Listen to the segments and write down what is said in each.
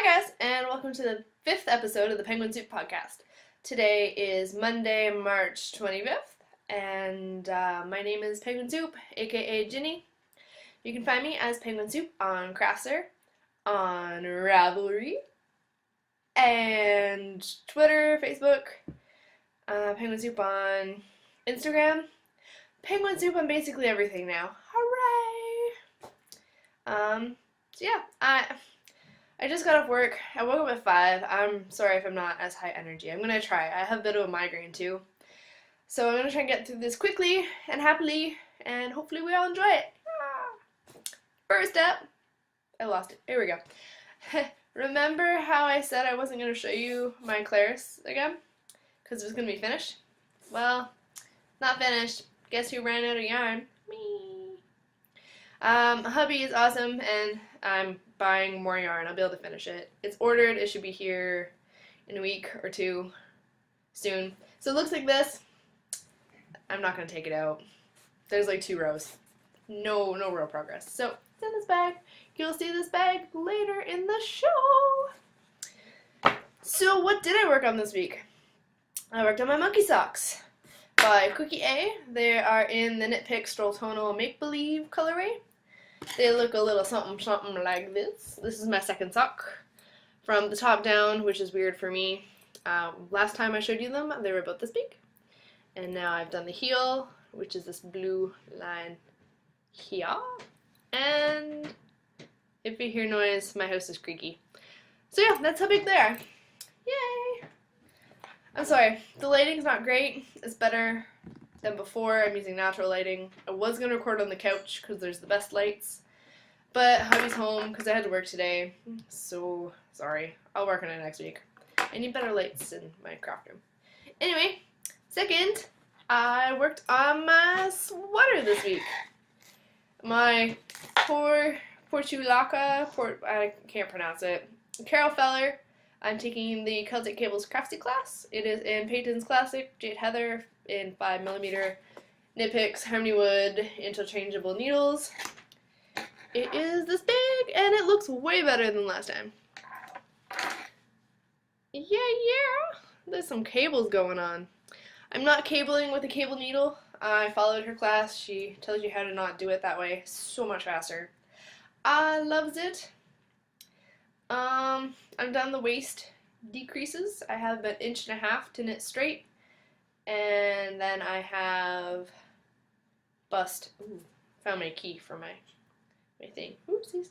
Hi guys, and welcome to the 5th episode of the Penguin Soup Podcast. Today is Monday, March 25th, and my name is Penguin Soup, aka Ginny. You can find me as Penguin Soup on Craftsy, on Ravelry, and Twitter, Facebook, Penguin Soup on Instagram, Penguin Soup on basically everything now. Hooray! So yeah, I just got off work. I woke up at 5. I'm sorry if I'm not as high energy. I'm gonna try. I have a bit of a migraine too. So I'm gonna try and get through this quickly and happily, and hopefully we all enjoy it. First up, I lost it. Here we go. Remember how I said I wasn't gonna show you my Clarus again? Because it was gonna be finished? Well, not finished. Guess who ran out of yarn? Me. Hubby is awesome, and I'm buying more yarn. I'll be able to finish it. It's ordered. It should be here in a week or two soon. So it looks like this. I'm not going to take it out. There's like 2 rows. No real progress. So it's in this bag. You'll see this bag later in the show. So what did I work on this week? I worked on my monkey socks by Cookie A. They are in the Knit Pick Stroll Tonal Make Believe colorway. They look a little something like this. This is my second sock from the top down, which is weird for me. Last time I showed you them, they were about this big. And now I've done the heel, which is this blue line here. And if you hear noise, my house is creaky. So yeah, that's how big they are. Yay! I'm sorry, the lighting's not great. It's better than before. I'm using natural lighting. I was going to record on the couch because there's the best lights, but hubby's home because I had to work today, so sorry. I'll work on it next week. I need better lights in my craft room. Anyway, second, I worked on my sweater this week. My Portulaca, I can't pronounce it, Carol Feller. I'm taking the Celtic Cables Craftsy class. It is in Patons Classic, Jade Heather, in 5mm Knit Picks, Harmony Wood, interchangeable needles. It is this big, and it looks way better than last time. Yeah. There's some cables going on. I'm not cabling with a cable needle. I followed her class. She tells you how to not do it that way. So much faster. I loves it. I've done the waist decreases. I have about 1.5 inches to knit straight. And then I have bust. Ooh, found my key for my thing. Oopsies.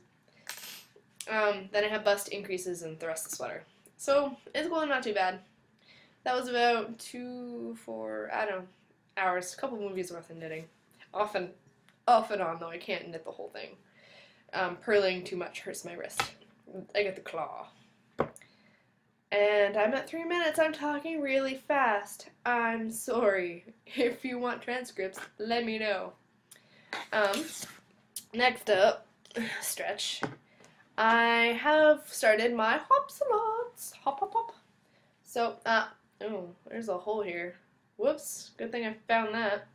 Then I have bust increases in the rest of the sweater. So it's going not too bad. That was about 4 hours. A couple movies worth of knitting. Off and on though. I can't knit the whole thing. Purling too much hurts my wrist. I get the claw. And I'm at 3 minutes. I'm talking really fast. I'm sorry. If you want transcripts, let me know. Next up, stretch. I have started my Hopsalots. Hop. So, oh, there's a hole here. Whoops. Good thing I found that.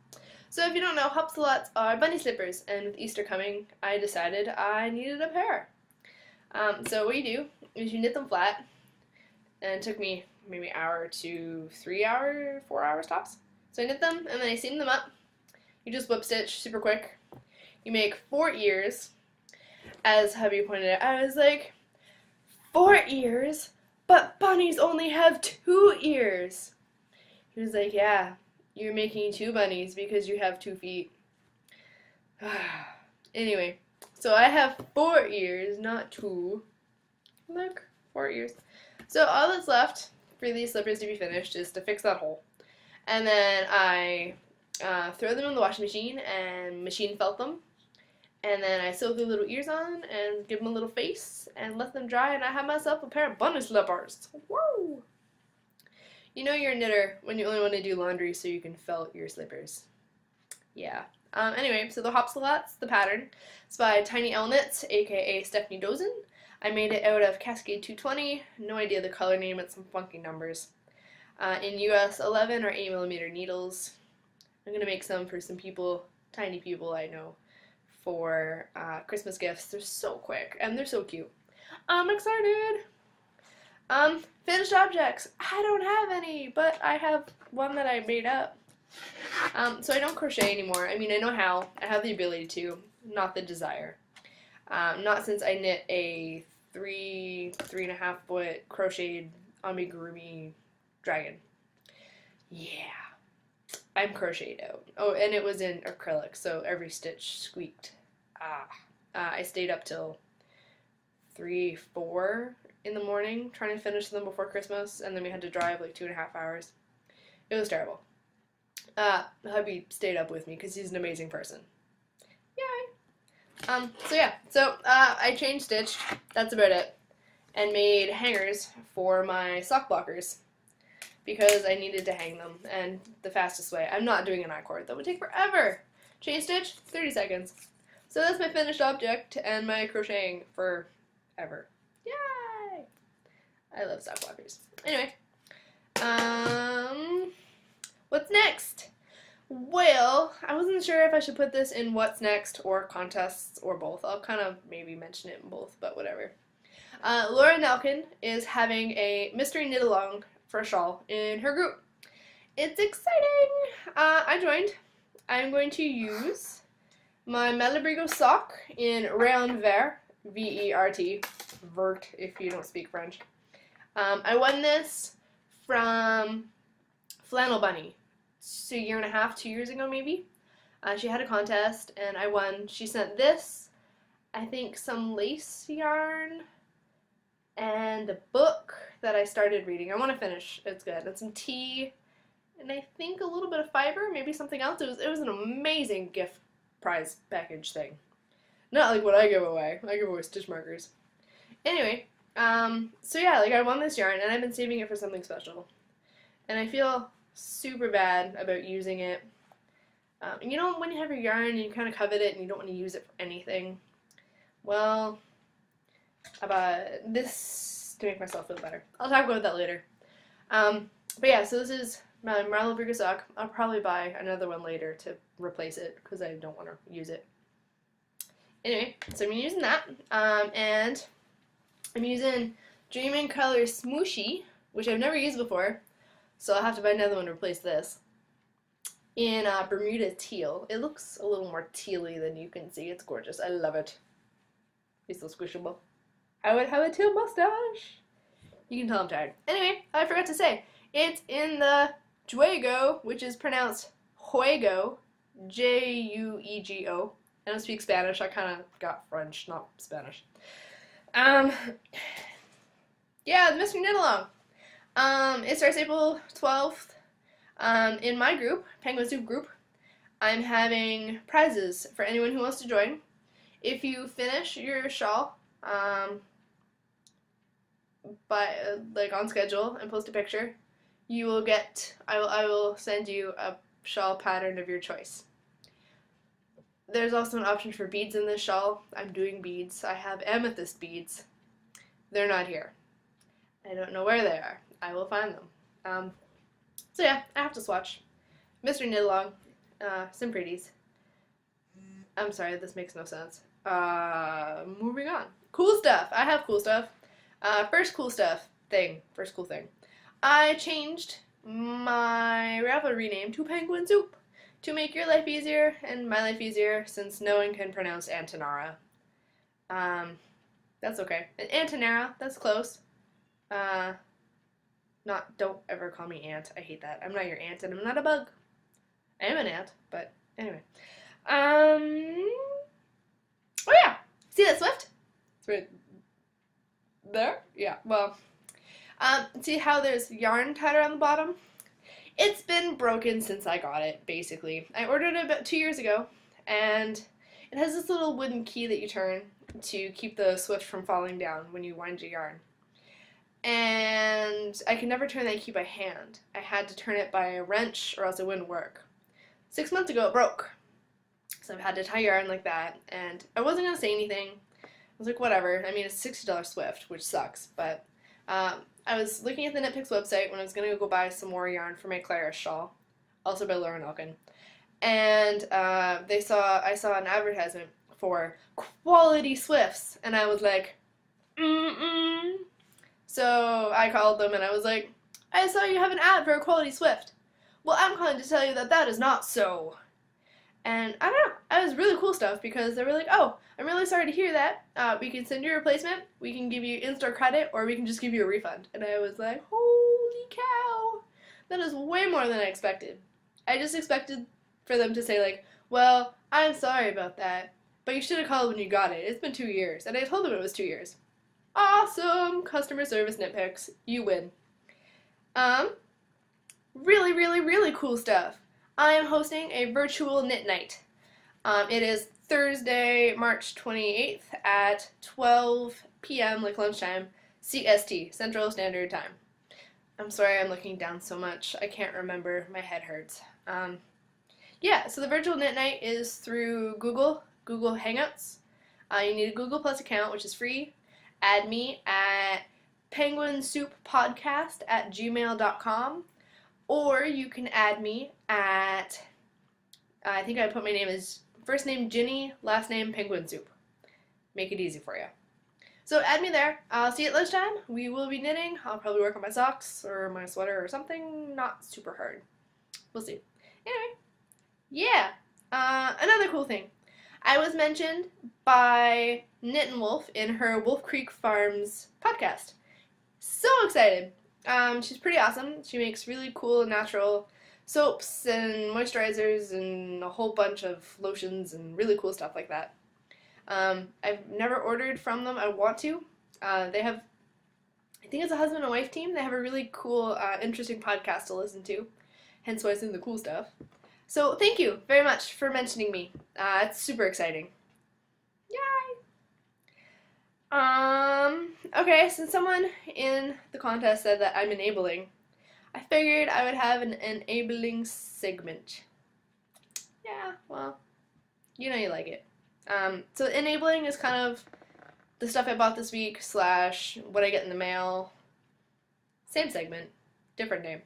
So if you don't know, Hopsalots are bunny slippers, and with Easter coming, I decided I needed a pair. So what you do is you knit them flat. And it took me maybe 1 hour to 3 hours, 4 hours tops. So I knit them, and then I seam them up. You just whip stitch super quick. You make 4 ears. As hubby pointed out, I was like, 4 ears? But bunnies only have 2 ears. He was like, yeah, you're making 2 bunnies because you have 2 feet. Anyway, so I have 4 ears, not 2. Look, 4 ears. So all that's left for these slippers to be finished is to fix that hole. And then I throw them in the washing machine and machine felt them. And then I sew the little ears on and give them a little face and let them dry, and I have myself a pair of bunny slippers. Woo! You know you're a knitter when you only want to do laundry so you can felt your slippers. Yeah. Anyway, so the Hopsalots, the pattern, is by Tiny L Knits, aka Stephanie Dosen. I made it out of Cascade 220, no idea the color name, it's some funky numbers. In US 11 or 8mm needles. I'm going to make some for some people, tiny people I know, for Christmas gifts. They're so quick, and they're so cute. I'm excited! Finished objects. I don't have any, but I have one that I made up. So I don't crochet anymore. I mean, I know how. I have the ability to, not the desire. Not since I knit a 3.5 foot crocheted amigurumi dragon. Yeah. I'm crocheted out. Oh, and it was in acrylic, so every stitch squeaked. I stayed up till 3, 4 in the morning trying to finish them before Christmas, and then we had to drive like 2.5 hours. It was terrible. Hubby stayed up with me because he's an amazing person. Yay! So I chain stitched, that's about it, and made hangers for my sock blockers because I needed to hang them, and the fastest way, I'm not doing an I-cord, that would take forever. Chain stitch, 30 seconds. So that's my finished object and my crocheting forever. Yay! I love sock blockers. Anyway, what's next? Well, I wasn't sure if I should put this in what's next or contests or both. I'll kind of maybe mention it in both, but whatever. Laura Nelkin is having a mystery knit along for a shawl in her group. It's exciting! I joined. I'm going to use my Malabrigo sock in Round Vert, V-E-R-T, vert if you don't speak French. I won this from Flannel Bunny. It's a 1.5 years, 2 years ago maybe. She had a contest and I won. She sent this, I think some lace yarn, and a book that I started reading. I want to finish. It's good. And some tea, and I think a little bit of fiber, maybe something else. It was an amazing gift prize package thing. Not like what I give away. I give away stitch markers. Anyway, so yeah, like I won this yarn and I've been saving it for something special. And I feel super bad about using it. You know when you have your yarn and you kind of covet it and you don't want to use it for anything? Well, about this to make myself feel better. I'll talk about that later. But yeah, so this is my Malabrigo sock. I'll probably buy another one later to replace it because I don't want to use it. Anyway, so I'm using that. And I'm using Dreamin' Colors Smooshy, which I've never used before. So I'll have to buy another one to replace this. In Bermuda Teal. It looks a little more tealy than you can see. It's gorgeous. I love it. It's so squishable. I would have a teal mustache. You can tell I'm tired. Anyway, I forgot to say, it's in the Juego, which is pronounced Juego, J-U-E-G-O. I don't speak Spanish. I kind of got French, not Spanish. Yeah, the Mystery Knit Along. It starts April 12th. In my group, Penguin Soup group, I'm having prizes for anyone who wants to join. If you finish your shawl, like on schedule and post a picture, you will get, I will send you a shawl pattern of your choice. There's also an option for beads in this shawl. I'm doing beads. I have amethyst beads. They're not here. I don't know where they are. I will find them. So yeah, I have to swatch. Mystery Knit Along, some pretties. I'm sorry, this makes no sense. Moving on. Cool stuff. I have cool stuff. First cool thing. I changed my Ravelry name to Penguin Soup to make your life easier and my life easier since no one can pronounce Antanara. That's okay. And Antanara, that's close. Don't ever call me aunt. I hate that. I'm not your aunt and I'm not a bug. I am an ant, but anyway. Oh yeah! See that Swift? It's right there? Yeah, well. See how there's yarn tied around the bottom? It's been broken since I got it, basically. I ordered it about 2 years ago, and it has this little wooden key that you turn to keep the Swift from falling down when you wind your yarn. And I could never turn that key by hand. I had to turn it by a wrench or else it wouldn't work. 6 months ago it broke. So I've had to tie yarn like that, and I wasn't going to say anything. I was like, whatever. I mean, it's a $60 Swift, which sucks, but I was looking at the KnitPicks website when I was going to go buy some more yarn for my Clarus Shawl, also by Laura Nelkin. And I saw an advertisement for quality Swifts, and I was like, So I called them and I was like, I saw you have an ad for a Quality Swift. Well, I'm calling to tell you that that is not so. And I don't know, it was really cool stuff because they were like, oh, I'm really sorry to hear that. We can send you a replacement, we can give you in-store credit, or we can just give you a refund. And I was like, holy cow, that is way more than I expected. I just expected for them to say like, well, I'm sorry about that, but you should have called when you got it. It's been 2 years. And I told them it was 2 years. Awesome customer service nitpicks. You win. Really, really, really cool stuff. I am hosting a virtual knit night. It is Thursday, March 28th at 12 p.m., like lunchtime, CST, Central Standard Time. I'm sorry I'm looking down so much. I can't remember. My head hurts. Yeah, so the virtual knit night is through Google Hangouts. You need a Google Plus account, which is free. Add me at penguinsouppodcast@gmail.com, or you can add me at, I think I put my name as first name Ginny, last name Penguin Soup. Make it easy for you. So add me there. I'll see you at lunchtime. We will be knitting. I'll probably work on my socks or my sweater or something not super hard. We'll see. Anyway, yeah. Another cool thing. I was mentioned by Knit and Wolf in her Wolf Creek Farms podcast. So excited. She's pretty awesome. She makes really cool natural soaps and moisturizers and a whole bunch of lotions and really cool stuff like that. I've never ordered from them. I want to. They have, I think it's a husband and wife team. They have a really cool, interesting podcast to listen to. Hence why I sing the cool stuff. So thank you very much for mentioning me. It's super exciting. Yay! Okay, since someone in the contest said that I'm enabling, I figured I would have an enabling segment. Yeah, well, you know you like it. So enabling is kind of the stuff I bought this week / what I get in the mail. Same segment, different name.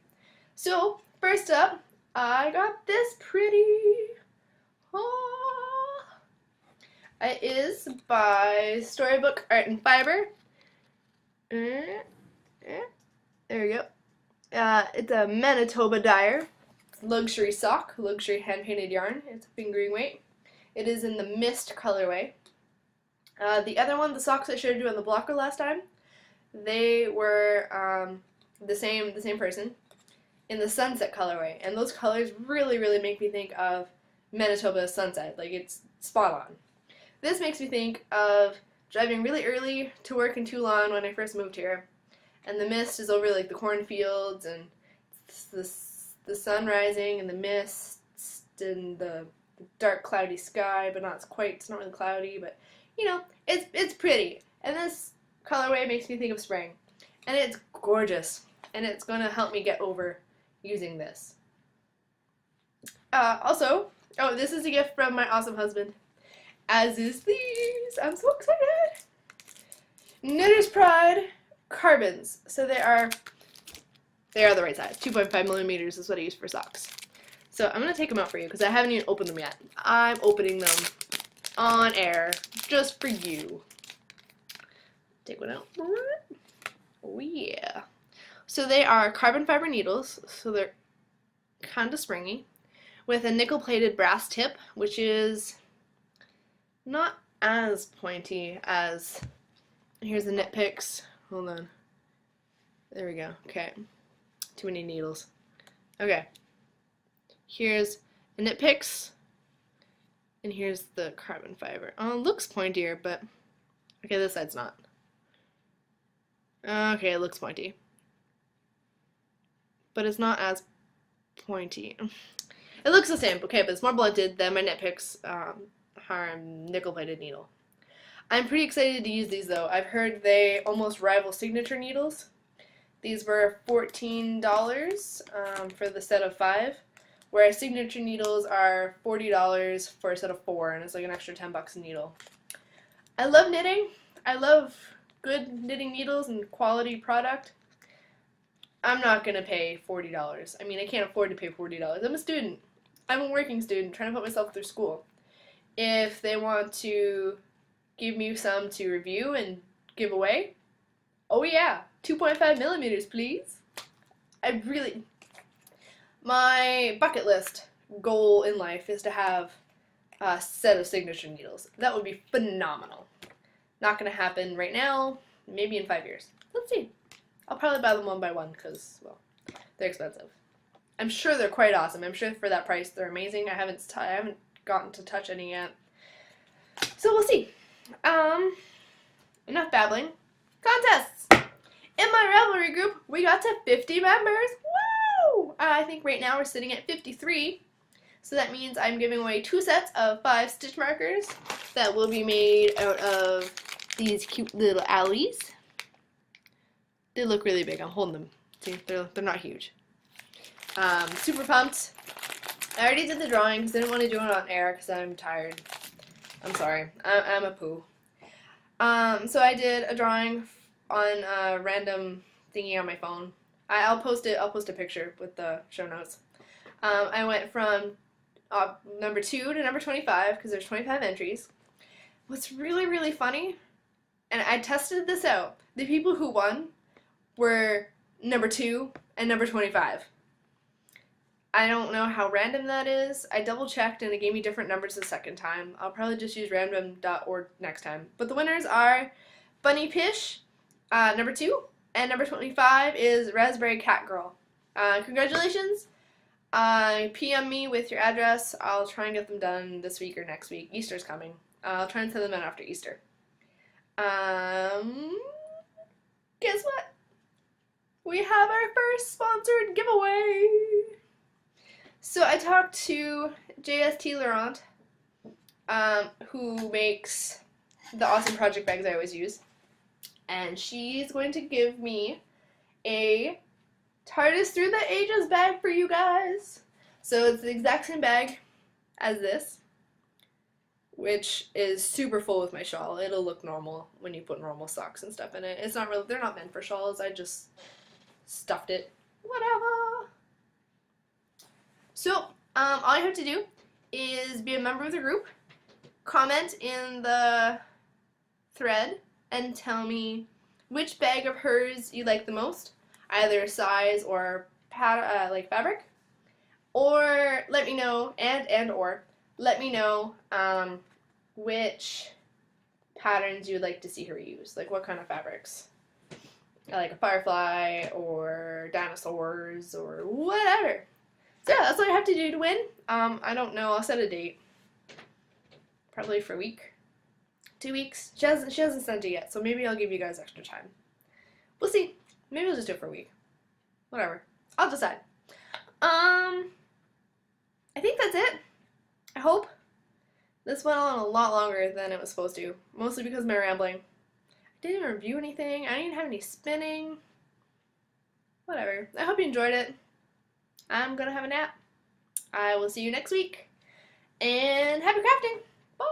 So, first up, I got this pretty. Oh. It is by Storybook Art and Fiber. There we go. It's a Manitoba dyer. Luxury sock, luxury hand-painted yarn. It's a fingering weight. It is in the Mist colorway. The other one, the socks I showed you on the blocker last time, they were the same person in the Sunset colorway, and those colors really, really make me think of Manitoba sunset. Like, it's spot on. This makes me think of driving really early to work in Toulon when I first moved here, and the mist is over like the cornfields, and the sun rising and the mist and the dark cloudy sky, but it's not really cloudy, but you know, it's pretty. And this colorway makes me think of spring, and it's gorgeous, and it's going to help me get over using this. Also, this is a gift from my awesome husband, as is these. I'm so excited. Knitter's Pride carbons. So they are the right size. 2.5 millimeters is what I use for socks. So I'm going to take them out for you because I haven't even opened them yet. I'm opening them on air just for you. Take one out. Oh yeah. So they are carbon fiber needles, so they're kind of springy, with a nickel-plated brass tip, which is not as pointy as, here's the knit picks. Hold on. There we go. Okay. Too many needles. Okay. Here's the knit picks, and here's the carbon fiber. Oh, it looks pointier, but okay, this side's not. Okay, it looks pointy, but it's not as pointy. It looks the same, okay, but it's more blunted than my knit picks nickel-plated needle. I'm pretty excited to use these though. I've heard they almost rival signature needles. These were $14 for the set of 5. Whereas signature needles are $40 for a set of 4, and it's like an extra $10 a needle. I love knitting. I love good knitting needles and quality product. I'm not going to pay $40. I mean, I can't afford to pay $40. I'm a student. I'm a working student trying to put myself through school. If they want to give me some to review and give away, oh yeah, 2.5 millimeters, please. My bucket list goal in life is to have a set of signature needles. That would be phenomenal. Not gonna happen right now, maybe in 5 years. Let's see. I'll probably buy them one by one because, well, they're expensive. I'm sure they're quite awesome. I'm sure for that price they're amazing. I haven't gotten to touch any yet. So we'll see. Enough babbling. Contests! In my Ravelry group, we got to 50 members. Woo! I think right now we're sitting at 53. So that means I'm giving away 2 sets of 5 stitch markers that will be made out of these cute little owlies. They look really big. I'm holding them. See, they're not huge. Super pumped. I already did the drawing because I didn't want to do it on air because I'm tired. I'm sorry. I'm a poo. So I did a drawing on a random thingy on my phone. I'll post it. I'll post a picture with the show notes. I went from number 2 to number 25 because there's 25 entries. What's really, really funny, and I tested this out, the people who won were number 2 and number 25. I don't know how random that is. I double checked and it gave me different numbers the second time. I'll probably just use random.org next time. But the winners are Bunny Pish, number 2, and number 25 is Raspberry Cat Girl. Congratulations. PM me with your address. I'll try and get them done this week or next week. Easter's coming. I'll try and send them in after Easter. Guess what? We have our first sponsored giveaway. So I talked to JST Laurent, who makes the awesome project bags I always use, and she's going to give me a TARDIS Through the Ages bag for you guys. So it's the exact same bag as this, which is super full with my shawl. It'll look normal when you put normal socks and stuff in it. It's not really, they're not meant for shawls. I just stuffed it. Whatever. So, all you have to do is be a member of the group, comment in the thread, and tell me which bag of hers you like the most, either size or like fabric, or let me know, or let me know which patterns you'd like to see her use, like what kind of fabrics, like a firefly or dinosaurs or whatever. So yeah, that's all I have to do to win. I don't know. I'll set a date. Probably for a week. 2 weeks. She hasn't sent it yet, so maybe I'll give you guys extra time. We'll see. Maybe I'll just do it for a week. Whatever. I'll decide. I think that's it. I hope. This went on a lot longer than it was supposed to. Mostly because of my rambling. I didn't even review anything. I didn't even have any spinning. Whatever. I hope you enjoyed it. I'm gonna have a nap. I will see you next week. And happy crafting! Bye!